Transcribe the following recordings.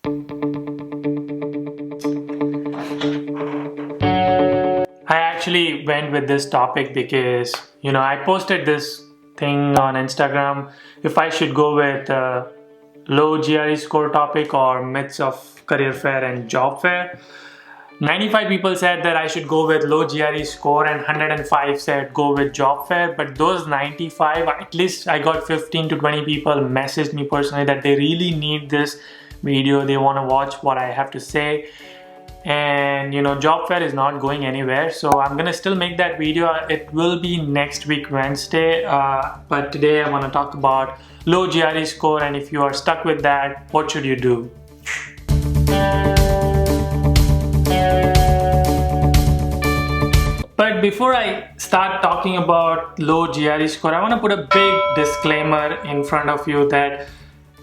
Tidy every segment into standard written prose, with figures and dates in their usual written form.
I actually went with this topic because, I posted this thing on Instagram if I should go with low GRE score topic or myths of career fair and job fair. 95 people said that I should go with low GRE score and 105 said go with job fair. But those 95, at least I got 15 to 20 people messaged me personally that they really need this video. They want to watch what I have to say. And job fair is not going anywhere, so I'm gonna still make that video. It will be next week Wednesday, but today I want to talk about low GRE score, and if you are stuck with that, what should you do? But before I start talking about low GRE score, I want to put a big disclaimer in front of you that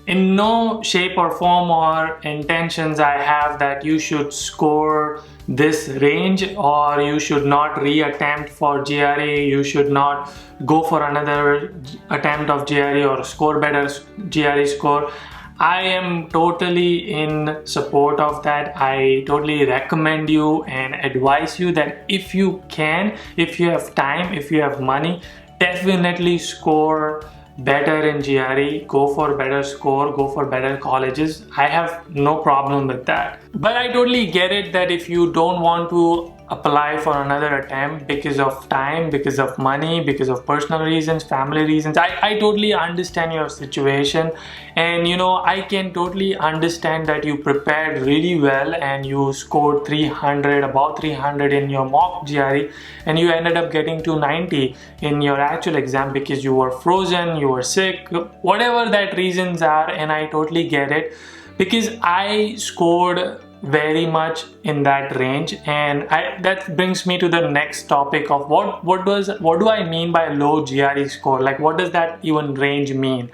in no shape or form or intentions I have that you should score this range or you should not reattempt for GRE, you should not go for another attempt of GRE or score better GRE score. I am totally in support of that. I totally recommend you and advise you that if you can, if you have time, if you have money, definitely score better in GRE, go for better score, go for better colleges. I have no problem with that. But I totally get it that if you don't want to apply for another attempt because of time, because of money, because of personal reasons, family reasons, I totally understand your situation. And I can totally understand that you prepared really well and you scored 300, about 300 in your mock GRE, and you ended up getting 290 in your actual exam because you were frozen, you were sick, whatever that reasons are. And I totally get it because I scored very much in that range. And that brings me to the next topic of what do I mean by low GRE score? Like, what does that even range mean?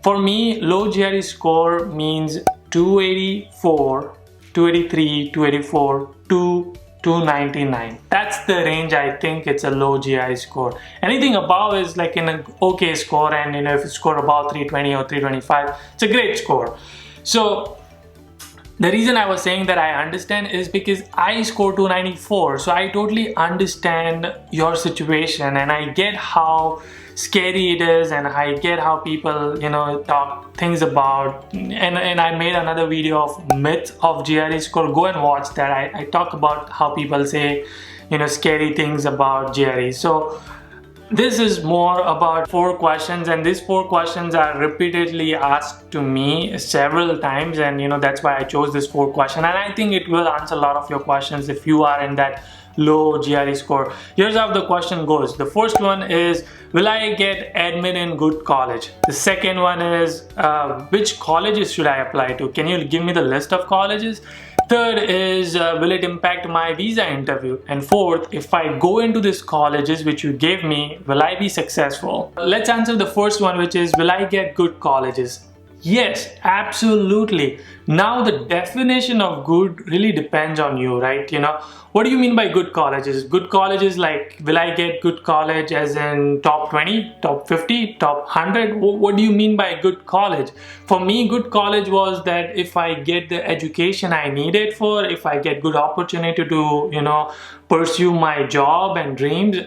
For me, low GRE score means 284, 283, 284 to 299. That's the range. I think it's a low GRE score. Anything above is like an okay score, and if you score above 320 or 325, it's a great score. So the reason I was saying that I understand is because I scored 294, so I totally understand your situation, and I get how scary it is, and I get how people talk things about, and I made another video of myths of GRE score. Go and watch that. I talk about how people say scary things about GRE. So this is more about 4 questions, and these 4 questions are repeatedly asked to me several times, and that's why I chose this 4 question, and I think it will answer a lot of your questions if you are in that low GRE score. Here's how the question goes. The first one is, will I get admit in good college? The second one is, which colleges should I apply to? Can you give me the list of colleges? Third is, will it impact my visa interview? And fourth, if I go into these colleges which you gave me, will I be successful? Let's answer the first one, which is, will I get good colleges? Yes, absolutely. Now the definition of good really depends on you, right? What do you mean by good colleges? Good colleges, like, will I get good college as in top 20, top 50, top 100? What do you mean by good college? For me, good college was that if I get the education I needed for, if I get good opportunity to, pursue my job and dreams,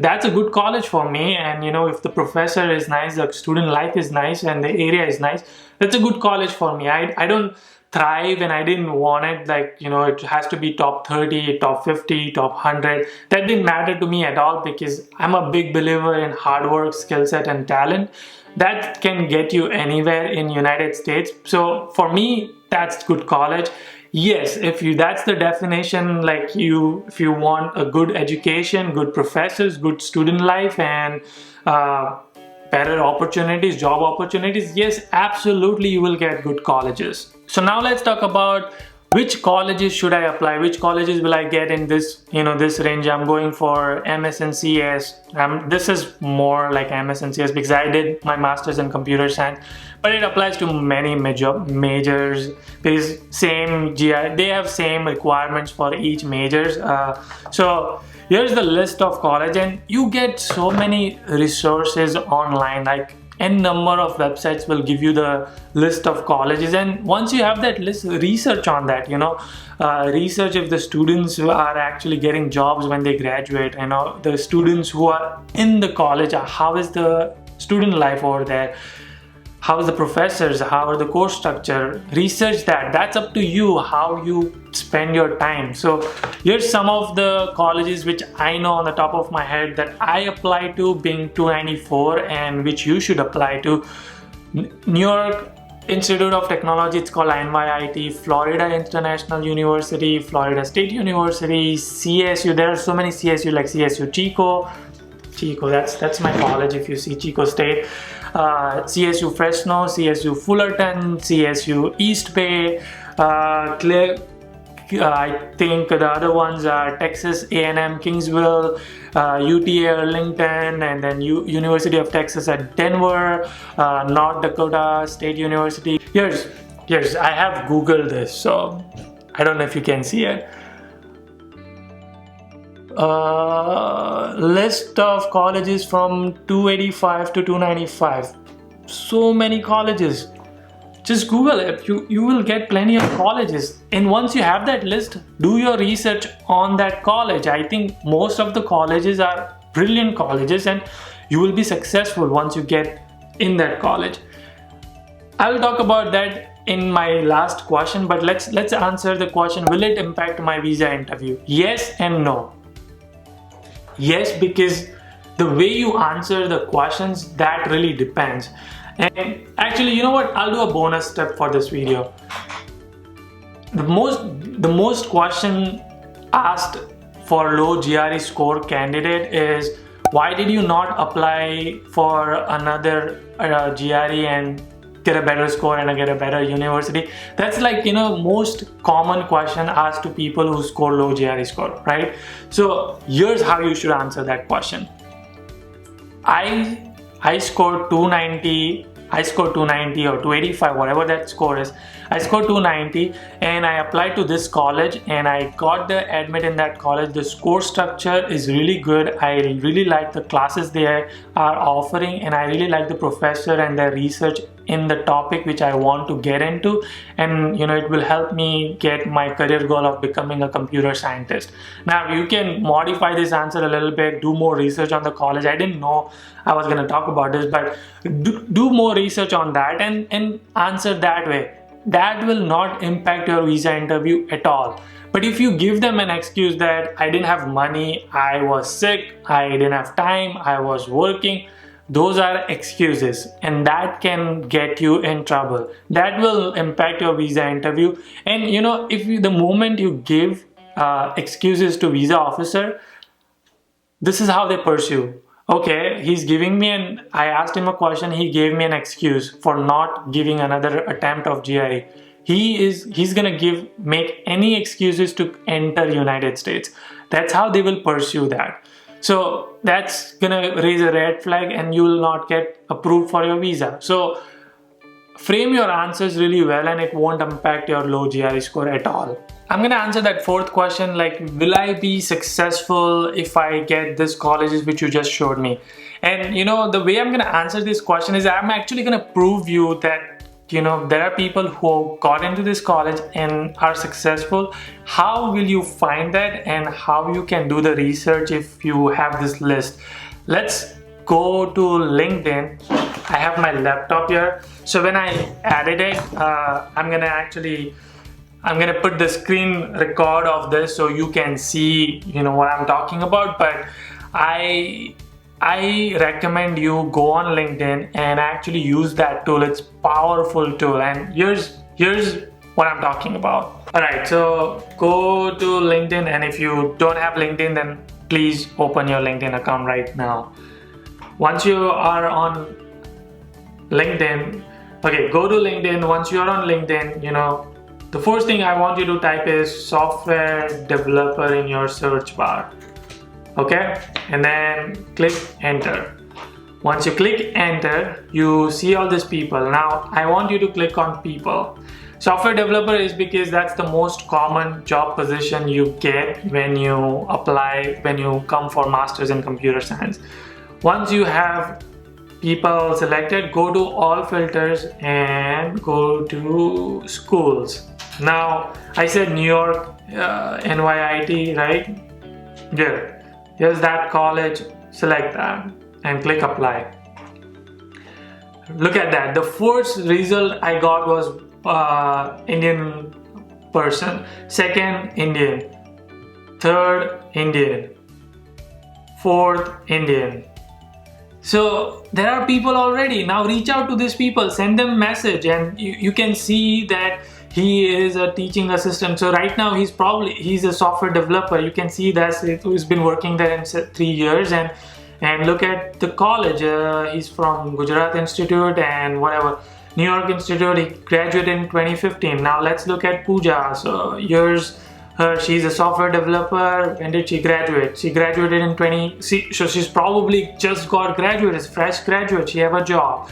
that's a good college for me. And if the professor is nice, the student life is nice, and the area is nice, that's a good college for me. I don't thrive, and I didn't want it like it has to be top 30, top 50, top 100. That didn't matter to me at all, because I'm a big believer in hard work, skill set, and talent. That can get you anywhere in United States. So for me, that's good college. Yes, that's the definition, like if you want a good education, good professors, good student life, and better opportunities, job opportunities, yes, absolutely you will get good colleges. So now let's talk about which colleges should I apply, which colleges will I get in this this range. I'm going for MS and CS. This is more like MS and CS because I did my master's in computer science, but it applies to many majors because they have same requirements for each majors. So here's the list of college, and you get so many resources online. Like n number of websites will give you the list of colleges, and once you have that list, research on that, research if the students who are actually getting jobs when they graduate, the students who are in the college, how is the student life over there, how is the professors, how are the course structure. Research that. That's up to you how you spend your time. So here's some of the colleges which I know on the top of my head that I apply to, being 294, and which you should apply to. New York Institute of Technology, it's called NYIT, Florida International University, Florida State University, CSU. There are so many CSU, like CSU Chico, that's my college if you see Chico State, CSU Fresno, CSU Fullerton, CSU East Bay, I think the other ones are Texas A&M Kingsville, UTA Arlington, and then University of Texas at Denver, North Dakota State University. Here's I have Googled this, so I don't know if you can see it. List of colleges from 285 to 295. So many colleges. Just Google it. You will get plenty of colleges. And once you have that list, do your research on that college. I think most of the colleges are brilliant colleges, and you will be successful once you get in that college. I will talk about that in my last question, but let's answer the question, will it impact my visa interview? Yes and no. Yes, because the way you answer the questions, that really depends. And actually, you know what, I'll do a bonus step for this video. The most question asked for low GRE score candidate is, why did you not apply for another GRE and get a better score and get a better university? That's like, most common question asked to people who score low GRE score, right? So here's how you should answer that question. I scored 290 or 285, whatever that score is. I scored 290 and I applied to this college and I got the admit in that college. The score structure is really good. I really like the classes they are offering, and I really like the professor and their research in the topic which I want to get into, and it will help me get my career goal of becoming a computer scientist. Now you can modify this answer a little bit, do more research on the college. I didn't know I was going to talk about this, but do more research on that and answer that way. That will not impact your visa interview at all. But if you give them an excuse that I didn't have money, I was sick, I didn't have time, I was working, those are excuses, and that can get you in trouble. That will impact your visa interview. And the moment you give excuses to visa officer, this is how they pursue. Okay, he's giving me I asked him a question, he gave me an excuse for not giving another attempt of GRE. He's gonna make any excuses to enter United States. That's how they will pursue that. So that's gonna raise a red flag and you will not get approved for your visa. So frame your answers really well and it won't impact your low GRE score at all. I'm gonna answer that fourth question, like, will I be successful if I get this colleges which you just showed me? And the way I'm gonna answer this question is I'm actually gonna prove you that there are people who got into this college and are successful. How will you find that and how you can do the research if you have this list? Let's go to LinkedIn. I have my laptop here. So when I added it, I'm gonna put the screen record of this so you can see what I'm talking about. But I recommend you go on LinkedIn and actually use that tool. It's a powerful tool, and here's what I'm talking about. Alright, so go to LinkedIn, and if you don't have LinkedIn, then please open your LinkedIn account right now. Once you are on LinkedIn, okay, go to LinkedIn. Once you're on LinkedIn, the first thing I want you to type is software developer in your search bar. Okay, and then click enter. Once you click enter, you see all these people. Now I want you to click on people. Software developer is because that's the most common job position you get when you come for masters in computer science. Once you have people selected, go to all filters and go to schools. Now I said New York, NYIT, right? Good. Here's that college, select that and click apply. Look at that. The first result I got was Indian person, second Indian, third Indian, fourth Indian. So there are people already. Now reach out to these people, send them a message, and you can see that he is a teaching assistant. So right now he's a software developer. You can see that he's been working there in 3 years, and look at the college. He's from Gujarat Institute and whatever, New York Institute. He graduated in 2015. Now let's look at Pooja. So here's her. She's a software developer. When did she graduate? She graduated in 20. So she's probably just got graduated, fresh graduate. She have a job.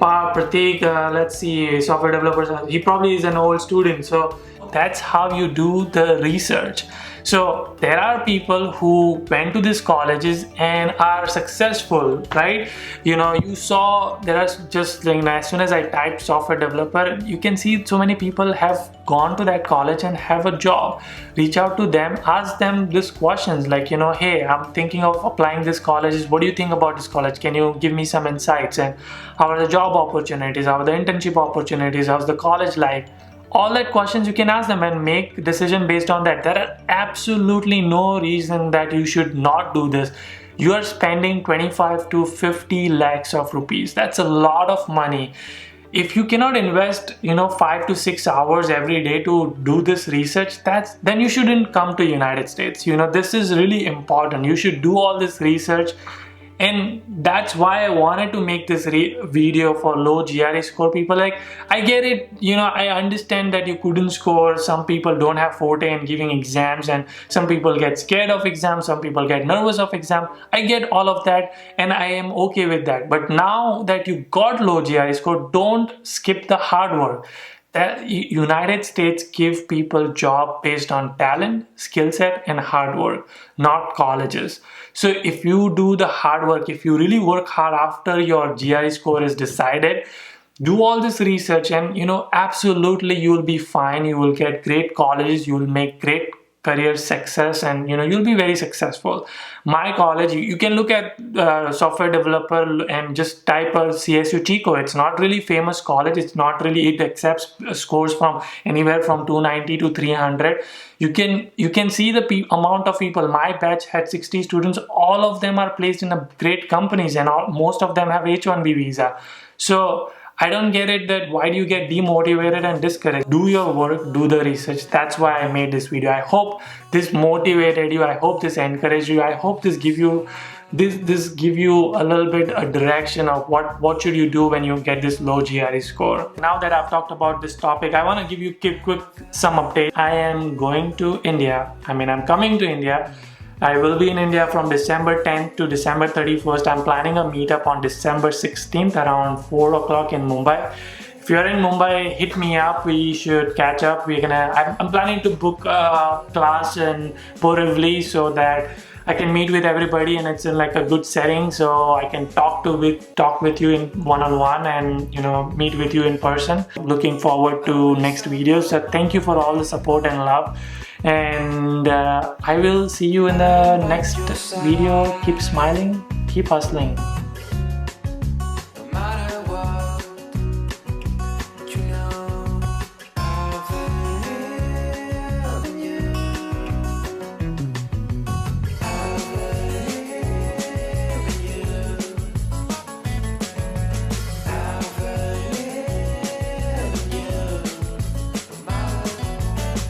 Pratik, let's see, software developers. He probably is an old student. So that's how you do the research. So there are people who went to these colleges and are successful, right? You saw there are just like, as soon as I typed software developer, you can see so many people have gone to that college and have a job. Reach out to them, ask them these questions like, hey, I'm thinking of applying this colleges. What do you think about this college? Can you give me some insights? And how are the job opportunities? How are the internship opportunities? How's the college like? All that questions you can ask them and make decision based on that. There are absolutely no reason that you should not do this. You are spending 25 to 50 lakhs of rupees. That's a lot of money. If you cannot invest 5 to 6 hours every day to do this research, then you shouldn't come to United States. This is really important. You should do all this research. And that's why I wanted to make this video for low GRE score people. Like, I get it, I understand that you couldn't score. Some people don't have forte in giving exams, and some people get scared of exams, some people get nervous of exam. I get all of that, and I am okay with that. But now that you got low GRE score, don't skip the hard work. United States give people job based on talent, skill set, and hard work, not colleges. So if you do the hard work, if you really work hard after your GRE score is decided, do all this research, and absolutely you will be fine. You will get great colleges, you will make great career success, and you'll be very successful. My college, you can look at software developer and just type a CSU Chico. It's not really famous college. It's not really, it accepts scores from anywhere from 290 to 300. You can see the amount of people. My batch had 60 students. All of them are placed in great companies, and most of them have H-1B visa. So I don't get it that why do you get demotivated and discouraged? Do your work, do the research. That's why I made this video. I hope this motivated you. I hope this encouraged you. I hope this give you a little bit a direction of what should you do when you get this low GRE score. Now that I've talked about this topic, I want to give you quick some update. I am going to India. I'm coming to India. I will be in India from December 10th to December 31st. I'm planning a meetup on December 16th around 4 o'clock in Mumbai. If you're in Mumbai, hit me up. We should catch up. I'm planning to book a class in Borivali so that I can meet with everybody and it's in like a good setting, so I can talk with you in one-on-one and meet with you in person. Looking forward to next video. So thank you for all the support and love, and I will see you in the next video. Keep smiling, keep hustling.